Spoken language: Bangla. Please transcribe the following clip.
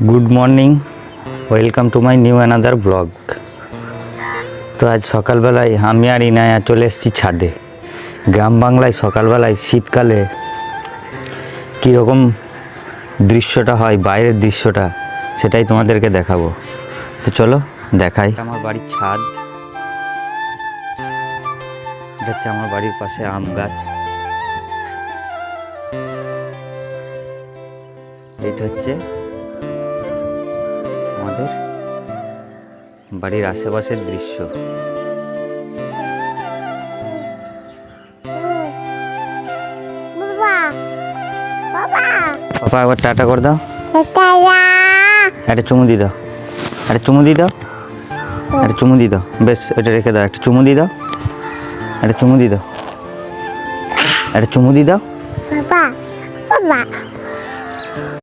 Good morning, welcome to my new another blog. তো আজ সকালবেলায় আমি আর ইনায়া চলে এসেছি ছাদে। গ্রাম বাংলায় সকালবেলায় শীতকালে কীরকম দৃশ্যটা হয়, বাইরের দৃশ্যটা, সেটাই তোমাদেরকে দেখাবো। তো চলো দেখাই। আমার বাড়ির ছাদ, এটা হচ্ছে আমার বাড়ির পাশে আম গাছ, এইটা হচ্ছে আমাদের বাড়ির আশেপাশের দৃশ্য। পাপা একবার টাটা করে দাও, একটা চুমু দিয়ে দাও, একটা চুমু দিয়ে দাও, একটা চুমু দিয়ে দাও, বেশ ওটা রেখে দাও, একটা চুমু দিয়ে দাও, একটা চুমু দিয়ে দাও, একটা চুমু দিয়ে দাও।